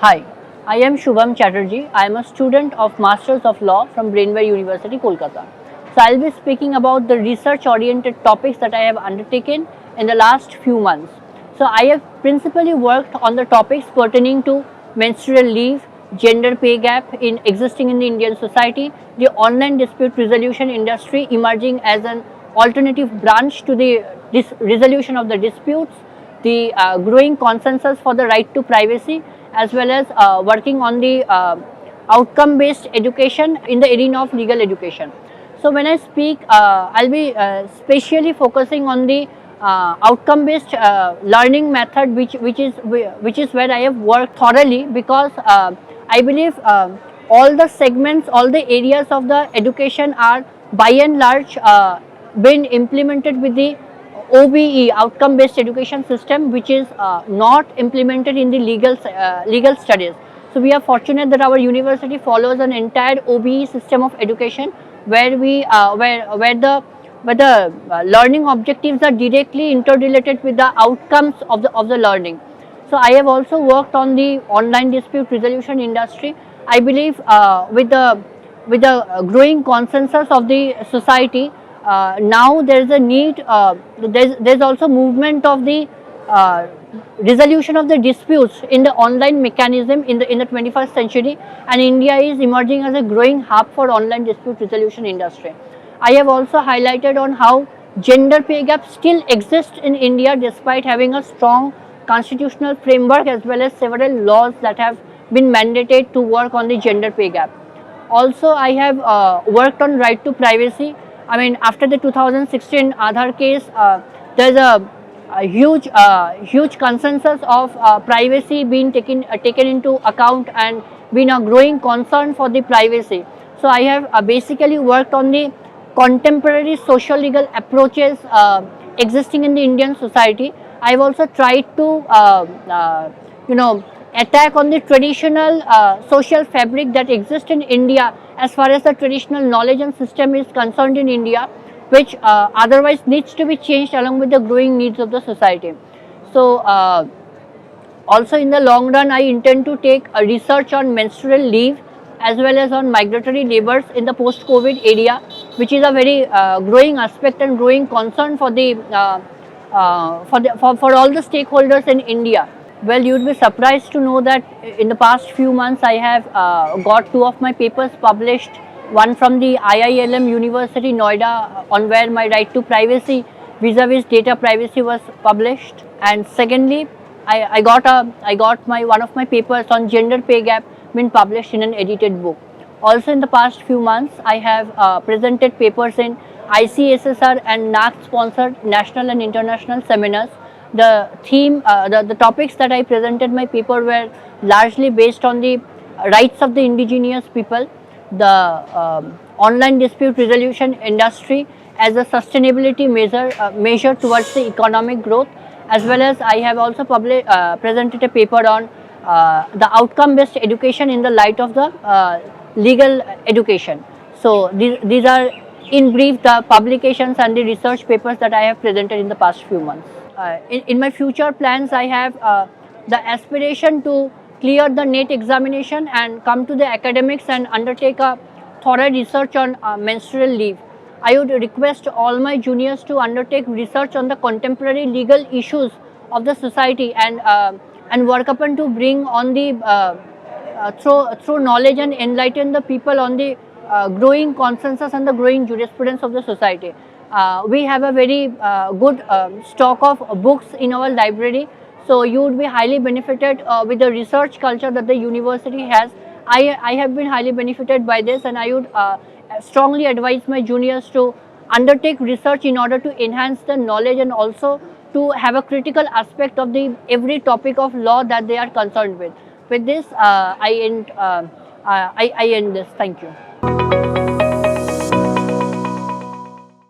Hi, I am Shubham Chatterjee. I am a student of Masters of Law from Brainware University, Kolkata. So, I'll be speaking about the research oriented topics that I have undertaken in the last few months. So, I have principally worked on the topics pertaining to menstrual leave, gender pay gap in existing in the Indian society, the online dispute resolution industry emerging as an alternative branch to the resolution of the disputes, the growing consensus for the right to privacy, as well as working on the outcome based education in the arena of legal education. So when I speak, I'll be specially focusing on the outcome based learning method, which is where I have worked thoroughly, because I believe all the segments, all the areas of the education are by and large been implemented with the OBE, outcome based education system, which is not implemented in the legal studies. So we are fortunate that our university follows an entire OBE system of education, where the learning objectives are directly interrelated with the outcomes of the learning. So I have also worked on the online dispute resolution industry. I believe with the growing consensus of the society, now there is a need. There's also movement of the uh, resolution of the disputes in the online mechanism in the 21st century, and India is emerging as a growing hub for online dispute resolution industry. I have also highlighted on how gender pay gap still exists in India despite having a strong constitutional framework as well as several laws that have been mandated to work on the gender pay gap. Also, I have worked on right to privacy. I mean, after the 2016 Aadhaar case, there's a huge consensus of privacy being taken into account, and been a growing concern for the privacy. So I have basically worked on the contemporary social legal approaches existing in the Indian society. I've also tried to you know attack on the traditional social fabric that exists in India as far as the traditional knowledge and system is concerned in India, which otherwise needs to be changed along with the growing needs of the society. So also in the long run, I intend to take a research on menstrual leave as well as on migratory labours in the post-COVID area, which is a very growing aspect and growing concern for the for all the stakeholders in India. Well, you'd be surprised to know that in the past few months, I have got two of my papers published. One from the IILM University Noida, on where my right to privacy vis-a-vis data privacy was published, and secondly, I got my one of my papers on gender pay gap been published in an edited book. Also, in the past few months, I have presented papers in ICSSR and NAAC sponsored national and international seminars. The theme, the topics that I presented my paper were largely based on the rights of the indigenous people, the online dispute resolution industry as a sustainability measure towards the economic growth, as well as I have also presented a paper on the outcome based education in the light of the legal education. So these are in brief the publications and the research papers that I have presented in the past few months. In my future plans, I have the aspiration to clear the NET examination and come to the academics and undertake a thorough research on menstrual leave. I would request all my juniors to undertake research on the contemporary legal issues of the society, and work upon to bring on the through knowledge and enlighten the people on the growing consensus and the growing jurisprudence of the society. We have a very good stock of books in our library, so you would be highly benefited with the research culture that the university has. I have been highly benefited by this, and I would strongly advise my juniors to undertake research in order to enhance the knowledge and also to have a critical aspect of the every topic of law that they are concerned with. With this, I end this. Thank you.